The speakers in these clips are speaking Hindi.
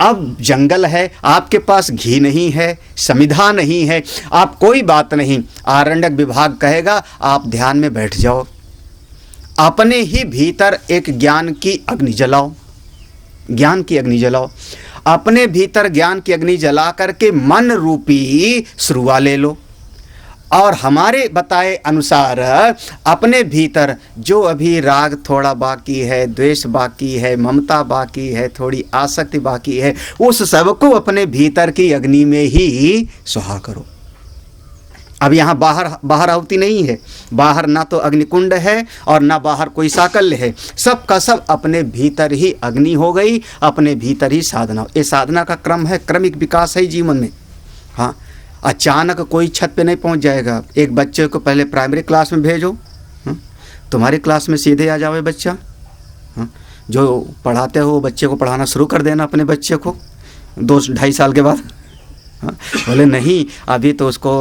अब जंगल है, आपके पास घी नहीं है, समिधा नहीं है, आप कोई बात नहीं, आरण्यक विभाग कहेगा आप ध्यान में बैठ जाओ, अपने ही भीतर एक ज्ञान की अग्नि जलाओ, ज्ञान की अग्नि जलाओ, अपने भीतर ज्ञान की अग्नि जला करके मन रूपी श्रुआ ले लो और हमारे बताए अनुसार अपने भीतर जो अभी राग थोड़ा बाकी है, द्वेष बाकी है, ममता बाकी है, थोड़ी आसक्ति बाकी है, उस सबको अपने भीतर की अग्नि में ही सुहा करो। अब यहाँ बाहर आहुति नहीं है, बाहर ना तो अग्निकुंड है और ना बाहर कोई साकल्य है, सब का सब अपने भीतर ही अग्नि हो गई, अपने भीतर ही साधना। ये साधना का क्रम है, क्रमिक विकास है जीवन में। हाँ, अचानक कोई छत पे नहीं पहुंच जाएगा। एक बच्चे को पहले प्राइमरी क्लास में भेजो, तुम्हारी क्लास में सीधे आ जाओ बच्चा, जो पढ़ाते हो बच्चे को पढ़ाना शुरू कर देना अपने बच्चे को 2-2.5 साल के बाद। बोले नहीं, अभी तो उसको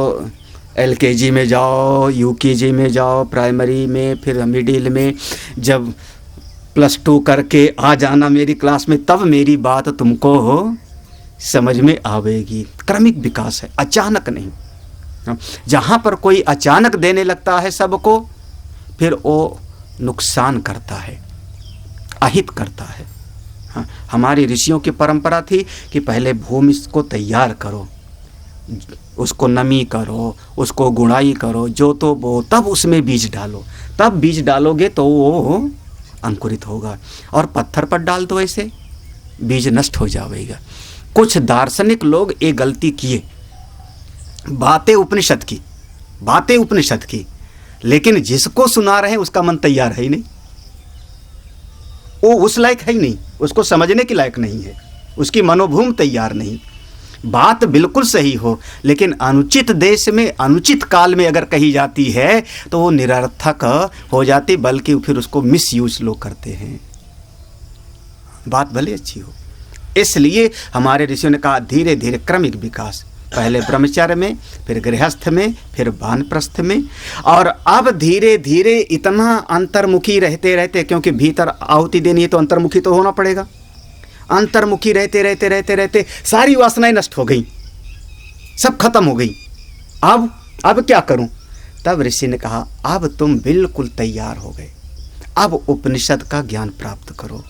LKG में जाओ, UKG में जाओ, प्राइमरी में, फिर मिडिल में, जब +2 करके आ जाना मेरी क्लास में, तब मेरी बात तुमको समझ में आवेगी। क्रमिक विकास है, अचानक नहीं। जहाँ पर कोई अचानक देने लगता है सबको, फिर वो नुकसान करता है, अहित करता है। हाँ, हमारी ऋषियों की परंपरा थी कि पहले भूमि को तैयार करो, उसको नमी करो, उसको गुड़ाई करो, जो तो वो, तब उसमें बीज डालो, तब बीज डालोगे तो वो अंकुरित होगा। और पत्थर पर डाल दो ऐसे, बीज नष्ट हो जाएगा। कुछ दार्शनिक लोग ये गलती किए, बातें उपनिषद की, लेकिन जिसको सुना रहे हैं उसका मन तैयार है ही नहीं, वो उस लायक है ही नहीं, उसको समझने के लायक नहीं है, उसकी मनोभूमि तैयार नहीं। बात बिल्कुल सही हो, लेकिन अनुचित देश में, अनुचित काल में अगर कही जाती है तो वो निरर्थक हो जाती, बल्कि फिर उसको मिसयूज लोग करते हैं। बात भले अच्छी हो, इसलिए हमारे ऋषियों ने कहा धीरे धीरे क्रमिक विकास, पहले ब्रह्मचर्य में, फिर गृहस्थ में, फिर वानप्रस्थ में, और अब धीरे धीरे इतना अंतर्मुखी रहते रहते, क्योंकि भीतर आहुति देनी है तो अंतर्मुखी तो होना पड़ेगा। अंतर्मुखी रहते रहते रहते रहते सारी वासनाएं नष्ट हो गई, सब खत्म हो गई। अब क्या करूं? तब ऋषि ने कहा अब तुम बिल्कुल तैयार हो गए, अब उपनिषद का ज्ञान प्राप्त करो,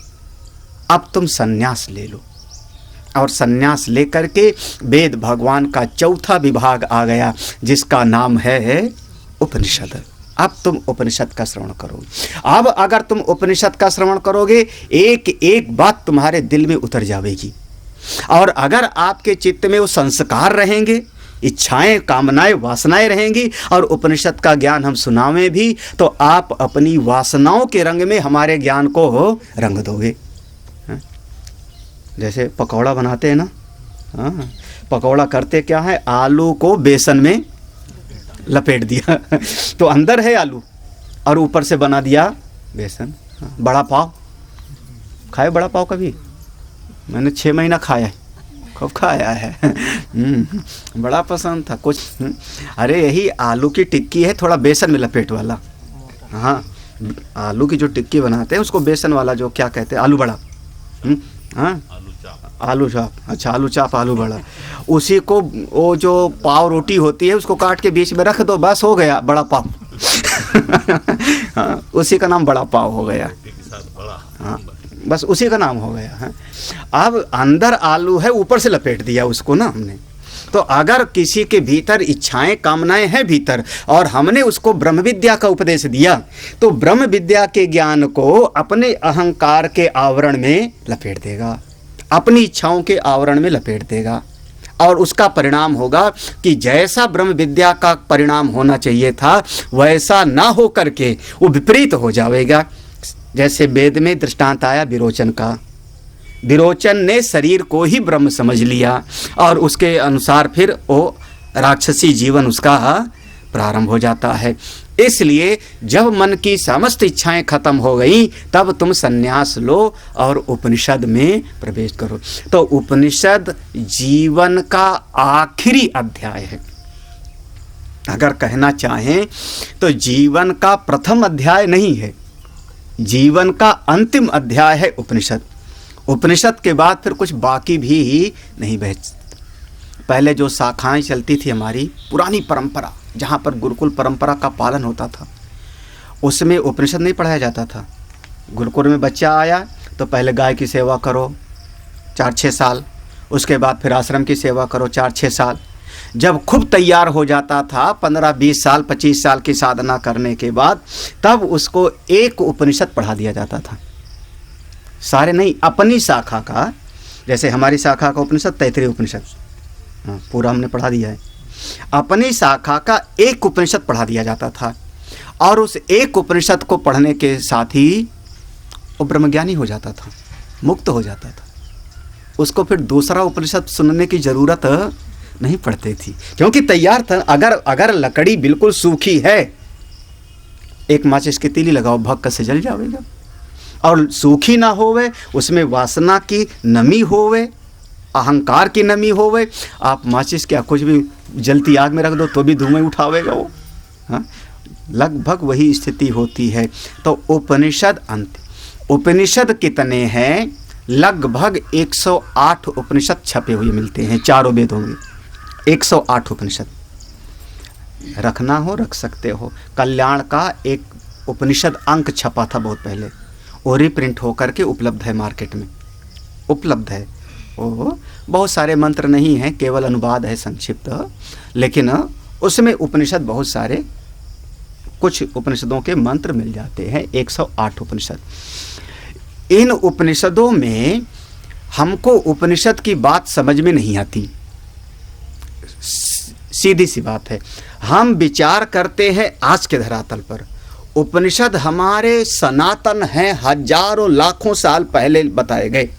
अब तुम संन्यास ले लो। और संन्यास लेकर के वेद भगवान का चौथा विभाग आ गया, जिसका नाम है उपनिषद। अब तुम उपनिषद का श्रवण करो। अब अगर तुम उपनिषद का श्रवण करोगे, एक एक बात तुम्हारे दिल में उतर जाएगी, और अगर आपके चित्त में वो संस्कार रहेंगे, इच्छाएं, कामनाएं, वासनाएं रहेंगी, और उपनिषद का ज्ञान हम सुनावें भी, तो आप अपनी वासनाओं के रंग में हमारे ज्ञान को रंग दोगे। जैसे पकौड़ा बनाते हैं ना, हाँ, पकौड़ा करते क्या है, आलू को बेसन में लपेट दिया तो अंदर है आलू और ऊपर से बना दिया बेसन। बड़ा पाव खाए, बड़ा पाव कभी? मैंने 6 महीना खाया है, खूब खाया है बड़ा पसंद था कुछ। अरे यही आलू की टिक्की है, थोड़ा बेसन में लपेट वाला। हाँ, आलू की जो टिक्की बनाते हैं उसको बेसन वाला, जो क्या कहते हैं, आलू बड़ा। हाँ, आलू चाप। अच्छा, आलू चाप, आलू बड़ा। उसी को, वो जो पाव रोटी होती है उसको काट के बीच में रख दो, बस हो गया बड़ा पाव हाँ, उसी का नाम बड़ा पाव हो गया। हाँ, बस उसी का नाम हो गया है। अब अंदर आलू है, ऊपर से लपेट दिया उसको ना हमने। तो अगर किसी के भीतर इच्छाएं, कामनाएं हैं भीतर, और हमने उसको ब्रह्म विद्या का उपदेश दिया, तो ब्रह्म विद्या के ज्ञान को अपने अहंकार के आवरण में लपेट देगा, अपनी इच्छाओं के आवरण में लपेट देगा, और उसका परिणाम होगा कि जैसा ब्रह्म विद्या का परिणाम होना चाहिए था वैसा ना हो करके वो विपरीत हो जाएगा। जैसे वेद में दृष्टांत आया विरोचन का, विरोचन ने शरीर को ही ब्रह्म समझ लिया, और उसके अनुसार फिर वो राक्षसी जीवन उसका प्रारंभ हो जाता है। इसलिए जब मन की समस्त इच्छाएं खत्म हो गई, तब तुम संन्यास लो और उपनिषद में प्रवेश करो। तो उपनिषद जीवन का आखिरी अध्याय है। अगर कहना चाहें तो जीवन का प्रथम अध्याय नहीं है, जीवन का अंतिम अध्याय है उपनिषद। उपनिषद के बाद फिर कुछ बाकी भी नहीं बच। पहले जो शाखाएं चलती थी हमारी पुरानी परंपरा, जहाँ पर गुरुकुल परंपरा का पालन होता था, उसमें उपनिषद नहीं पढ़ाया जाता था। गुरुकुल में बच्चा आया तो पहले गाय की सेवा करो 4-6 साल, उसके बाद फिर आश्रम की सेवा करो 4-6 साल। जब खूब तैयार हो जाता था 15-20 साल 25 साल की साधना करने के बाद, तब उसको एक उपनिषद पढ़ा दिया जाता था। सारे नहीं, अपनी शाखा का, जैसे हमारी शाखा का उपनिषद तैत्तिरीय उपनिषद, हाँ पूरा हमने पढ़ा दिया है। अपनी शाखा का एक उपनिषद पढ़ा दिया जाता था, और उस एक उपनिषद को पढ़ने के साथ ही वो ब्रह्मज्ञानी हो जाता था, मुक्त हो जाता था। उसको फिर दूसरा उपनिषद सुनने की ज़रूरत नहीं पड़ती थी, क्योंकि तैयार था। अगर लकड़ी बिल्कुल सूखी है, एक माचिस की तीली लगाओ, भक्क से जल जाएगा। और सूखी ना होवे, उसमें वासना की नमी होवे, अहंकार की नमी होवे, आप माचिस क्या कुछ भी जलती आग में रख दो तो भी धुआं उठावेगा वो। हाँ, लगभग वही स्थिति होती है। तो उपनिषद कितने हैं? लगभग 108 उपनिषद छपे हुए मिलते हैं चारों वेदों में। 108 उपनिषद रखना हो रख सकते हो। कल्याण का एक उपनिषद अंक छपा था बहुत पहले, और रिप्रिंट होकर के उपलब्ध है, मार्केट में उपलब्ध है। वो बहुत सारे मंत्र नहीं हैं, केवल अनुवाद है संक्षिप्त, लेकिन उसमें उपनिषद बहुत सारे, कुछ उपनिषदों के मंत्र मिल जाते हैं। 108 उपनिषद। इन उपनिषदों में हमको उपनिषद की बात समझ में नहीं आती, सीधी सी बात है। हम विचार करते हैं आज के धरातल पर, उपनिषद हमारे सनातन हैं, हजारों लाखों साल पहले बताए गए।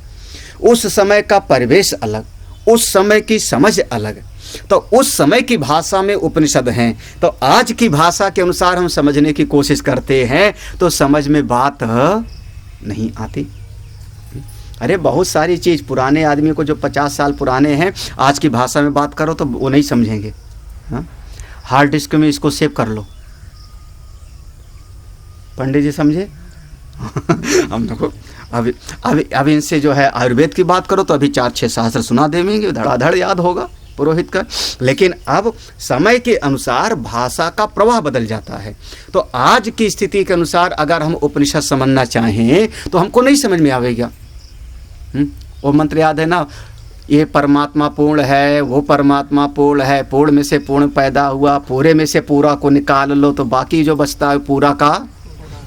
उस समय का परिवेश अलग, उस समय की समझ अलग, तो उस समय की भाषा में उपनिषद हैं। तो आज की भाषा के अनुसार हम समझने की कोशिश करते हैं तो समझ में बात नहीं आती। अरे बहुत सारी चीज़, पुराने आदमी को जो 50 साल पुराने हैं, आज की भाषा में बात करो तो वो नहीं समझेंगे। हाँ, हार्ड डिस्क में इसको सेव कर लो, पंडित जी समझे। हम देखो अब इनसे जो है आयुर्वेद की बात करो तो अभी 4-6 शास्त्र सुना देंगे, धड़ाधड़ याद होगा पुरोहित का। लेकिन अब समय के अनुसार भाषा का प्रवाह बदल जाता है। तो आज की स्थिति के अनुसार अगर हम उपनिषद समझना चाहें तो हमको नहीं समझ में आवेगा। वो मंत्र याद है ना, ये परमात्मा पूर्ण है, वो परमात्मा पूर्ण है, पूर्ण में से पूर्ण पैदा हुआ, पूरे में से पूरा को निकाल लो तो बाकी जो बचता है पूरा का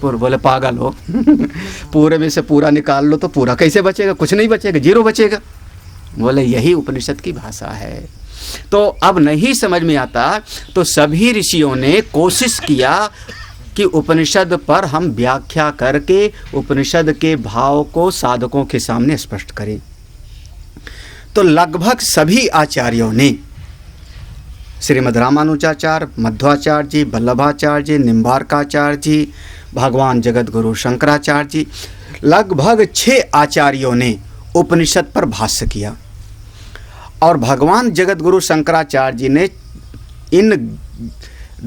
पूरा। बोले पागल हो। पूरे में से पूरा निकाल लो तो पूरा कैसे बचेगा? कुछ नहीं बचेगा, जीरो बचेगा। बोले यही उपनिषद की भाषा है। तो अब नहीं समझ में आता तो सभी ऋषियों ने कोशिश किया कि उपनिषद पर हम व्याख्या करके उपनिषद के भाव को साधकों के सामने स्पष्ट करें। तो लगभग सभी आचार्यों ने, श्रीमद् रामानुजाचार्य, मध्वाचार्य जी, वल्लभाचार्य जी, निम्बार्काचार्य जी, भगवान जगत गुरु शंकराचार्य जी, लगभग 6 आचार्यों ने उपनिषद पर भाष्य किया। और भगवान जगत गुरु शंकराचार्य जी ने इन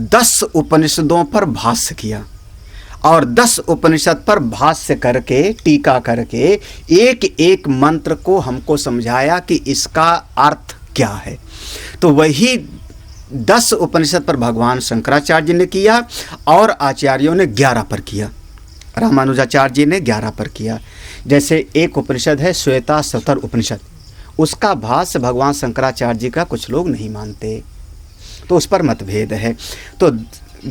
10 उपनिषदों पर भाष्य किया, और 10 उपनिषद पर भाष्य करके, टीका करके एक एक मंत्र को हमको समझाया कि इसका अर्थ क्या है। तो वही 10 उपनिषद पर भगवान शंकराचार्य जी ने किया, और आचार्यों ने 11 पर किया। रामानुजाचार्य जी ने 11 पर किया। जैसे एक उपनिषद है श्वेताश्वतर उपनिषद, उसका भाष्य भगवान शंकराचार्य जी का कुछ लोग नहीं मानते, तो उस पर मतभेद है। तो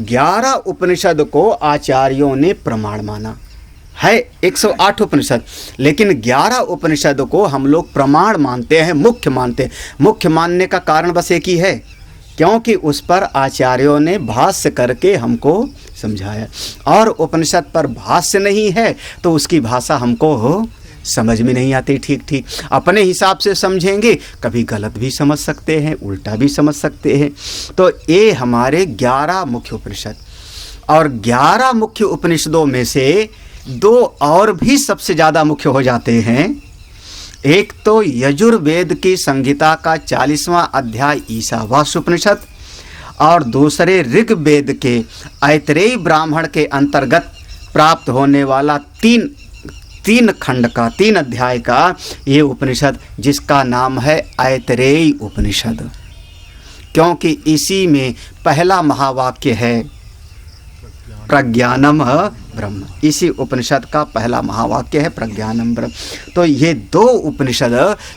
11 उपनिषद को आचार्यों ने प्रमाण माना है। 108 उपनिषद, लेकिन 11 उपनिषद को हम लोग प्रमाण मानते हैं, मुख्य मानते हैं। मुख्य मानने का कारण बस एक ही है, क्योंकि उस पर आचार्यों ने भाष्य करके हमको समझाया। और उपनिषद पर भाष्य नहीं है तो उसकी भाषा हमको समझ में नहीं आती ठीक। अपने हिसाब से समझेंगे, कभी गलत भी समझ सकते हैं, उल्टा भी समझ सकते हैं। तो ये हमारे 11 मुख्य उपनिषद, और 11 मुख्य उपनिषदों में से 2 और भी सबसे ज़्यादा मुख्य हो जाते हैं। एक तो यजुर्वेद की संहिता का 40वां अध्याय ईशावास्य उपनिषद, और दूसरे ऋग्वेद के ऐतरेय ब्राह्मण के अंतर्गत प्राप्त होने वाला 3 खंड का, 3 अध्याय का ये उपनिषद, जिसका नाम है ऐतरेय उपनिषद, क्योंकि इसी में पहला महावाक्य है प्रज्ञानम ब्रह्म। इसी उपनिषद का पहला महावाक्य है प्रज्ञानम ब्रह्म। तो ये 2 उपनिषद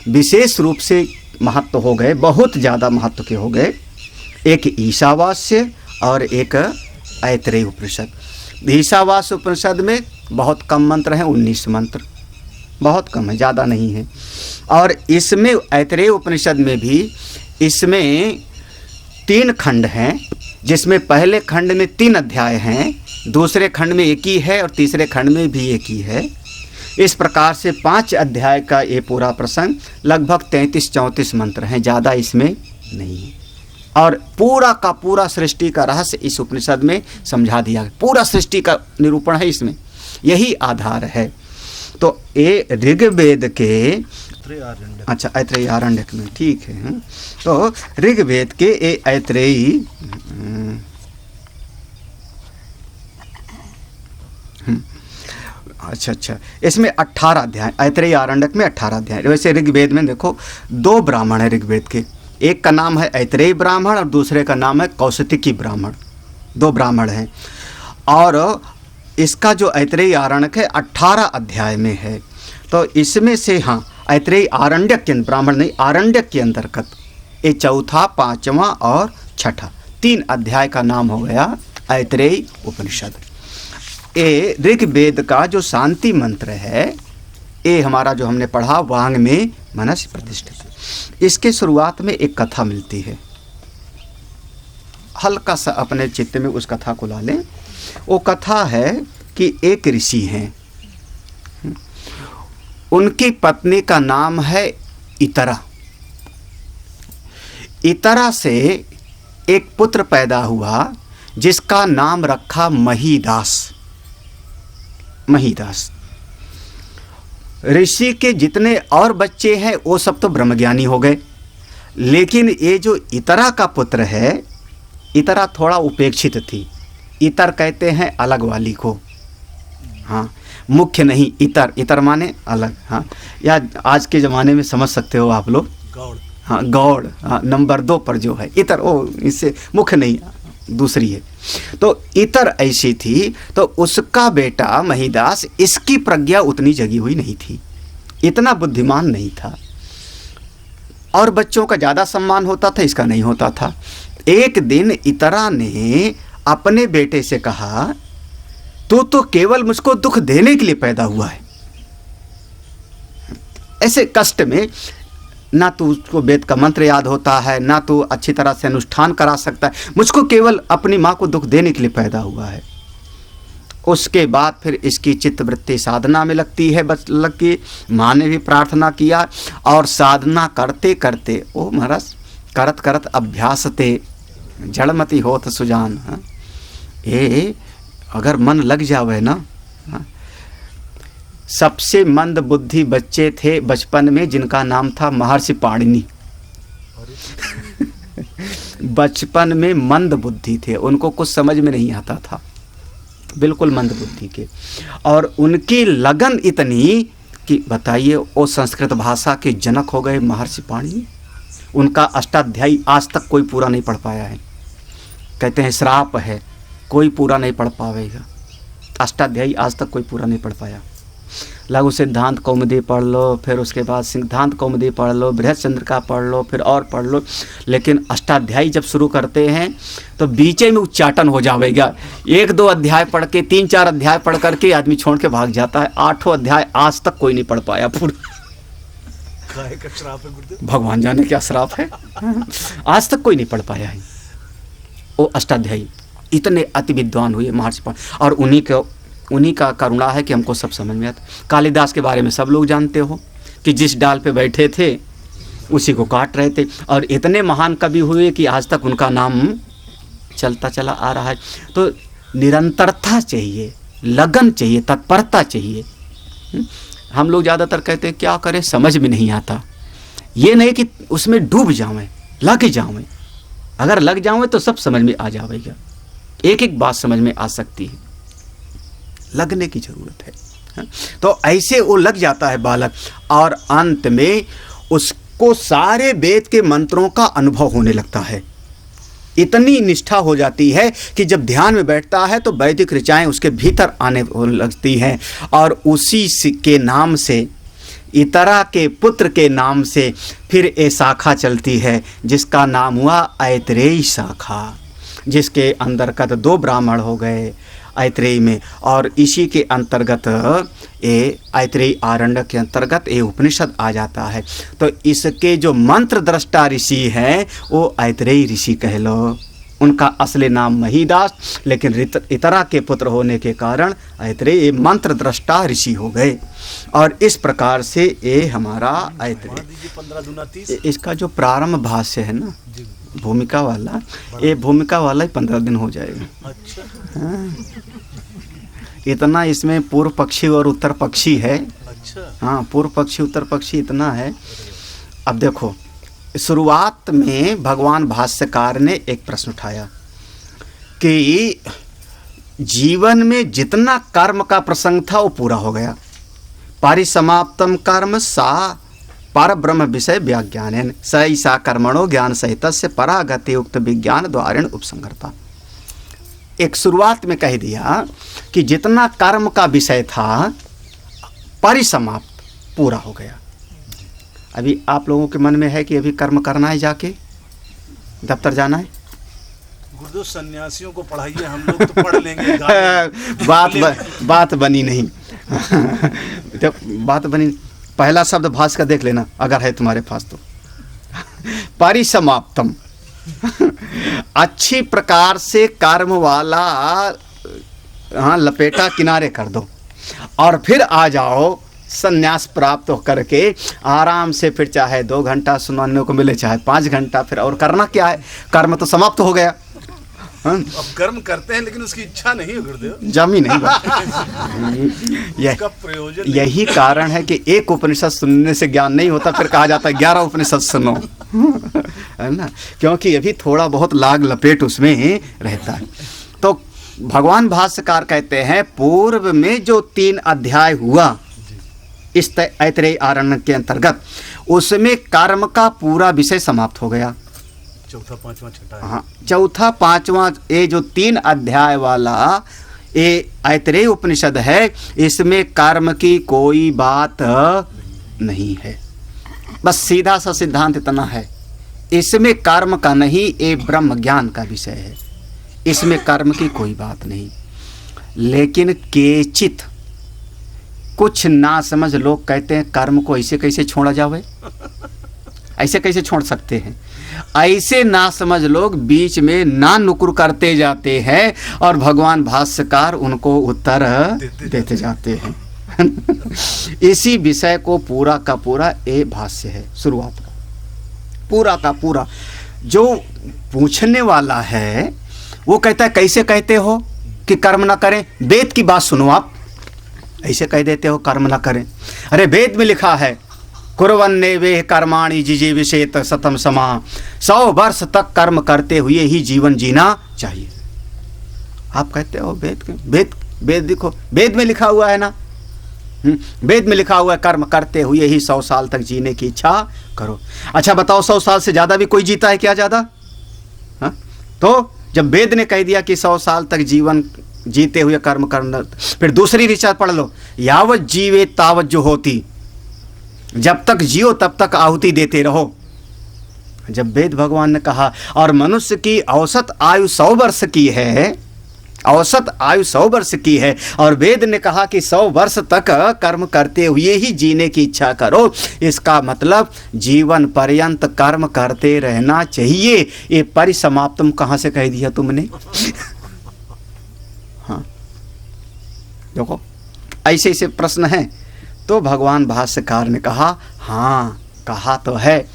विशेष रूप से महत्व हो गए, बहुत ज़्यादा महत्व के हो गए। एक ईशावास्य और एक ऐतरेय उपनिषद। ईशावास्य उपनिषद में बहुत कम मंत्र हैं, 19 मंत्र, बहुत कम है, ज़्यादा नहीं है। और इसमें ऐतरेय उपनिषद में भी इसमें 3 खंड हैं, जिसमें पहले खंड में 3 अध्याय हैं, दूसरे खंड में 1 ही है और तीसरे खंड में भी 1 ही है। इस प्रकार से 5 अध्याय का ये पूरा प्रसंग, लगभग 33-34 मंत्र हैं, ज़्यादा इसमें नहीं है। और पूरा का पूरा सृष्टि का रहस्य इस उपनिषद में समझा दिया गया, पूरा सृष्टि का निरूपण है इसमें, यही आधार है। तो ये ऋग्वेद के, अच्छा ऐतरेय आरण्यक में, ठीक है। तो ऋग्वेद के ये ऐतरेय, अच्छा, इसमें 18 अध्याय, ऐतरेय आरण्यक में 18 अध्याय। वैसे ऋग्वेद में देखो 2 ब्राह्मण है ऋग्वेद के, एक का नाम है ऐतरेय ब्राह्मण और दूसरे का नाम है कौशिकी ब्राह्मण, 2 ब्राह्मण हैं। और इसका जो ऐतरेय आरण्यक है 18 अध्याय में है। तो इसमें से हाँ, ऐतरेय आरण्यक के ब्राह्मण नहीं, आरण्यक के अंतर्गत ये 4, 5वां और 6ठा 3 अध्याय का नाम हो गया ऐतरेय उपनिषद। ये ऋग्वेद का जो शांति मंत्र है, ये हमारा जो हमने पढ़ा वांग में मनस प्रतिष्ठित, इसके शुरुआत में एक कथा मिलती है। हल्का सा अपने चित्त में उस कथा को ला लें। वो कथा है कि एक ऋषि हैं, उनकी पत्नी का नाम है इतरा। इतरा से एक पुत्र पैदा हुआ जिसका नाम रखा महीदास। महीदास। ऋषि के जितने और बच्चे हैं वो सब तो ब्रह्मज्ञानी हो गए, लेकिन ये जो इतरा का पुत्र है, इतरा थोड़ा उपेक्षित थी। इतर कहते हैं अलग वाली को, हाँ, मुख्य नहीं, इतर, इतर माने अलग। हाँ, या आज के ज़माने में समझ सकते हो आप लोग, गौड़, हाँ गौड़, हाँ, नंबर 2 पर जो है इतर, वो इससे मुख्य नहीं, दूसरी है। तो इतर ऐसी थी। तो उसका बेटा महीदास, इसकी प्रज्ञा उतनी जगी हुई नहीं थी, इतना बुद्धिमान नहीं था, और बच्चों का ज़्यादा सम्मान होता था, इसका नहीं होता था। एक दिन इतरा ने अपने बेटे से कहा, तू तो केवल मुझको दुख देने के लिए पैदा हुआ है। ऐसे कष्ट में ना तो उसको वेद का मंत्र याद होता है, ना तो अच्छी तरह से अनुष्ठान करा सकता है, मुझको केवल अपनी माँ को दुख देने के लिए पैदा हुआ है। उसके बाद फिर इसकी चित्तवृत्ति साधना में लगती है, बस लगी। माँ ने भी प्रार्थना किया, और साधना करते करते ओ महाराज करत करत अभ्यासते जड़मती होत सुजान। हाँ, ये अगर मन लग जावे ना, हाँ, सबसे मंद बुद्धि बच्चे थे बचपन में जिनका नाम था महर्षि पाणिनि। बचपन में मंद बुद्धि थे, उनको कुछ समझ में नहीं आता था, बिल्कुल मंद बुद्धि के, और उनकी लगन इतनी कि बताइए, वो संस्कृत भाषा के जनक हो गए महर्षि पाणिनि। उनका अष्टाध्यायी आज तक कोई पूरा नहीं पढ़ पाया है, कहते हैं श्राप है, कोई पूरा नहीं पढ़ पाएगा। अष्टाध्यायी आज तक कोई पूरा नहीं पढ़ पाया। लघु सिद्धांत कौमुदी पढ़ लो, फिर उसके बाद सिद्धांत कौमुदी पढ़ लो, बृहत्चंद्रिका पढ़ लो, फिर और पढ़ लो, लेकिन अष्टाध्यायी जब शुरू करते हैं तो बीचे में उच्चाटन हो जाएगा। 1-2 अध्याय पढ़ के, 3-4 अध्याय पढ़ करके आदमी छोड़ के भाग जाता है। 8वां अध्याय आज तक कोई नहीं पढ़ पाया पूरा। भगवान जाने क्या श्राप है, आज तक कोई नहीं पढ़ पाया है। वो अष्टाध्यायी इतने अति विद्वान हुए महर्षि पाणिनि, और उन्हीं का करुणा है कि हमको सब समझ में आता। कालिदास के बारे में सब लोग जानते हो कि जिस डाल पे बैठे थे उसी को काट रहे थे, और इतने महान कवि हुए कि आज तक उनका नाम चलता चला आ रहा है। तो निरंतरता चाहिए, लगन चाहिए, तत्परता चाहिए। हम लोग ज़्यादातर कहते हैं क्या करें, समझ में नहीं आता। ये नहीं कि उसमें डूब जावें, लग जावें। अगर लग जावें तो सब समझ में आ जाएगा, एक एक बात समझ में आ सकती है। लगने की ज़रूरत है, तो ऐसे वो लग जाता है बालक, और अंत में उसको सारे वेद के मंत्रों का अनुभव होने लगता है। इतनी निष्ठा हो जाती है कि जब ध्यान में बैठता है तो वैदिक ऋचाएँ उसके भीतर आने लगती हैं, और उसी के नाम से, इतरा के पुत्र के नाम से फिर ये शाखा चलती है जिसका नाम हुआ ऐतरेयी शाखा, जिसके अंतर्गत 2 ब्राह्मण हो गए ऐतरेयी में, और इसी के अंतर्गत ये ऐतरेयी आरण्यक के अंतर्गत ये उपनिषद आ जाता है। तो इसके जो मंत्र दृष्टा ऋषि हैं वो ऐतरेयी ऋषि कह लो। उनका असली नाम महीदास, लेकिन इतरा के पुत्र होने के कारण ऐतरेयी मंत्र दृष्टा ऋषि हो गए। और इस प्रकार से ये हमारा ऐतरेयी, इसका जो प्रारंभ भाष्य है ना भूमिका वाला, ये भूमिका वाला ही 15 दिन हो जाएगा। अच्छा। हाँ, इतना इसमें पूर्व पक्षी और उत्तर पक्षी है। अच्छा। हाँ, पूर्व पक्षी उत्तर पक्षी इतना है। अब देखो, शुरुआत में भगवान भाष्यकार ने एक प्रश्न उठाया कि जीवन में जितना कर्म का प्रसंग था वो पूरा हो गया। परिसमाप्तम कर्म सा पर ब्रह्म विषय व्याज्ञान स ईसा कर्मणो ज्ञान सहित से परागति उक्त विज्ञान द्वारेण उपसंहरता। एक शुरुआत में कह दिया कि जितना कर्म का विषय था परिसमाप्त, पूरा हो गया। अभी आप लोगों के मन में है कि अभी कर्म करना है, जाके दफ्तर जाना है? गुरुदेव सन्यासियों को पढ़ाइए, हम लोग तो पढ़ लेंगे। बात बनी नहीं। तो बात बनी। पहला शब्द भाष का देख लेना अगर है तुम्हारे पास तो। परिसमाप्तम, अच्छी प्रकार से कर्म वाला, हाँ, लपेटा किनारे कर दो और फिर आ जाओ संन्यास प्राप्त हो करके आराम से, फिर चाहे 2 घंटा सुनाने को मिले चाहे 5 घंटा, फिर और करना क्या है, कर्म तो समाप्त हो गया। अब कर्म करते हैं लेकिन उसकी इच्छा नहीं है गुरुदेव, जमी नहीं। प्रयोजन यही कारण है कि एक उपनिषद सुनने से ज्ञान नहीं होता, फिर कहा जाता है 11 उपनिषद सुनो, है ना, क्योंकि अभी थोड़ा बहुत लाग लपेट उसमें ही रहता है। तो भगवान भाष्यकार कहते हैं पूर्व में जो 3 अध्याय हुआ इस ऐतरेयी आरण्यक के अंतर्गत, उसमें कर्म का पूरा विषय समाप्त हो गया। चौथा, पांचवा, छठा। हाँ, चौथा, पांचवा, ये जो 3 अध्याय वाला ये ऐतरेयी उपनिषद है, इसमें कर्म की कोई बात नहीं है। बस सीधा सा सिद्धांत इतना है, इसमें कर्म का नहीं, ये ब्रह्म ज्ञान का विषय है, इसमें कर्म की कोई बात नहीं। लेकिन केचित कुछ ना समझ लोग कहते हैं कर्म को ऐसे कैसे छोड़ा जावे, ऐसे कैसे छोड़ सकते हैं। ऐसे ना समझ लोग बीच में ना नुकुर करते जाते हैं और भगवान भाष्यकार उनको उत्तर देते जाते हैं। इसी विषय को पूरा का पूरा ये भाष्य है, शुरुआत का पूरा का पूरा। जो पूछने वाला है वो कहता है कैसे कहते हो कि कर्म ना करें, वेद की बात सुनो, आप ऐसे कह देते हो कर्म ना करें। अरे वेद में लिखा है कुर्वन्ने वे कर्माणि जिजीविषेत शतम समा, 100 वर्ष तक कर्म करते हुए ही जीवन जीना चाहिए। आप कहते हो वेद देखो, वेद में लिखा हुआ है ना, वेद में लिखा हुआ है कर्म करते हुए ही 100 साल तक जीने की इच्छा करो। अच्छा बताओ 100 साल से ज़्यादा भी कोई जीता है क्या? ज़्यादा? हाँ, तो जब वेद ने कह दिया कि 100 साल तक जीवन जीते हुए कर्म करना, फिर दूसरी ऋचा पढ़ लो, यावत जीवे तावत जो होती, जब तक जियो तब तक आहुति देते रहो। जब वेद भगवान ने कहा और मनुष्य की औसत आयु 100 वर्ष की है, औसत आयु 100 वर्ष की है, और वेद ने कहा कि 100 वर्ष तक कर्म करते हुए ही जीने की इच्छा करो, इसका मतलब जीवन पर्यंत कर्म करते रहना चाहिए। ये परिसमाप्तम कहाँ से कह दिया तुमने? हाँ, देखो ऐसे ऐसे प्रश्न हैं। तो भगवान भाष्यकार ने कहा हाँ, कहा तो है,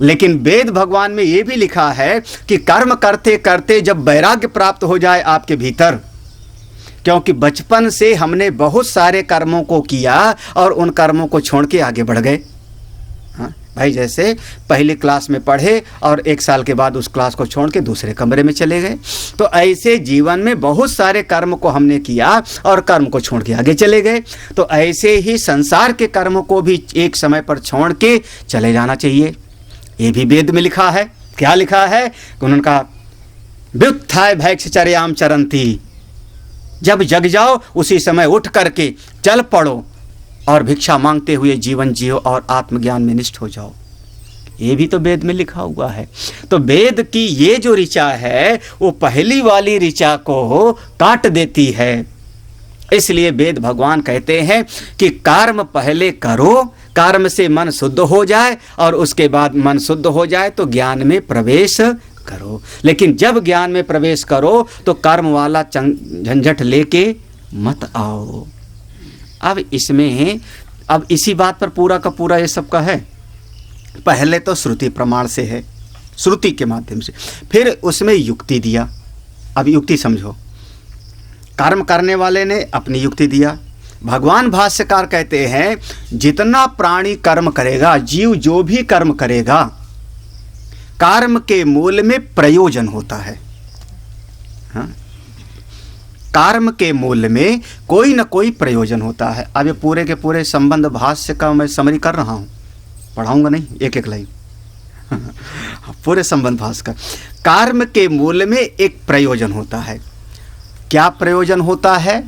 लेकिन वेद भगवान में ये भी लिखा है कि कर्म करते करते जब वैराग्य प्राप्त हो जाए आपके भीतर, क्योंकि बचपन से हमने बहुत सारे कर्मों को किया और उन कर्मों को छोड़ के आगे बढ़ गए, हाँ भाई, जैसे पहली क्लास में पढ़े और 1 साल के बाद उस क्लास को छोड़ के दूसरे कमरे में चले गए, तो ऐसे जीवन में बहुत सारे कर्म को हमने किया और कर्म को छोड़ के आगे चले गए। तो ऐसे ही संसार के कर्म को भी एक समय पर छोड़ के चले जाना चाहिए। ये भी वेद में लिखा है। क्या लिखा है? उन्होंने कहा व्युत्थाय भैक्षचर्याम चरंती, जब जग जाओ उसी समय उठ करके चल पड़ो और भिक्षा मांगते हुए जीवन जियो और आत्मज्ञान में निष्ठ हो जाओ। ये भी तो वेद में लिखा हुआ है। तो वेद की ये जो ऋचा है वो पहली वाली ऋचा को काट देती है। इसलिए वेद भगवान कहते हैं कि कर्म पहले करो, कर्म से मन शुद्ध हो जाए और उसके बाद मन शुद्ध हो जाए तो ज्ञान में प्रवेश करो। लेकिन जब ज्ञान में प्रवेश करो तो कर्म वाला झंझट लेके मत आओ। अब इसमें अब इसी बात पर पूरा का पूरा ये सब का है। पहले तो श्रुति प्रमाण से है, श्रुति के माध्यम से, फिर उसमें युक्ति दिया। अब युक्ति समझो, कर्म करने वाले ने अपनी युक्ति दिया। भगवान भाष्यकार कहते हैं जितना प्राणी कर्म करेगा, जीव जो भी कर्म करेगा, कर्म के मूल में प्रयोजन होता है। हाँ, कर्म के मूल में कोई न कोई प्रयोजन होता है। अब ये पूरे के पूरे संबंध भाष्य का मैं समरी कर रहा हूँ, पढ़ाऊंगा नहीं एक एक लाइन पूरे संबंध भाष्य का। कर्म के मूल में एक प्रयोजन होता है। क्या प्रयोजन होता है?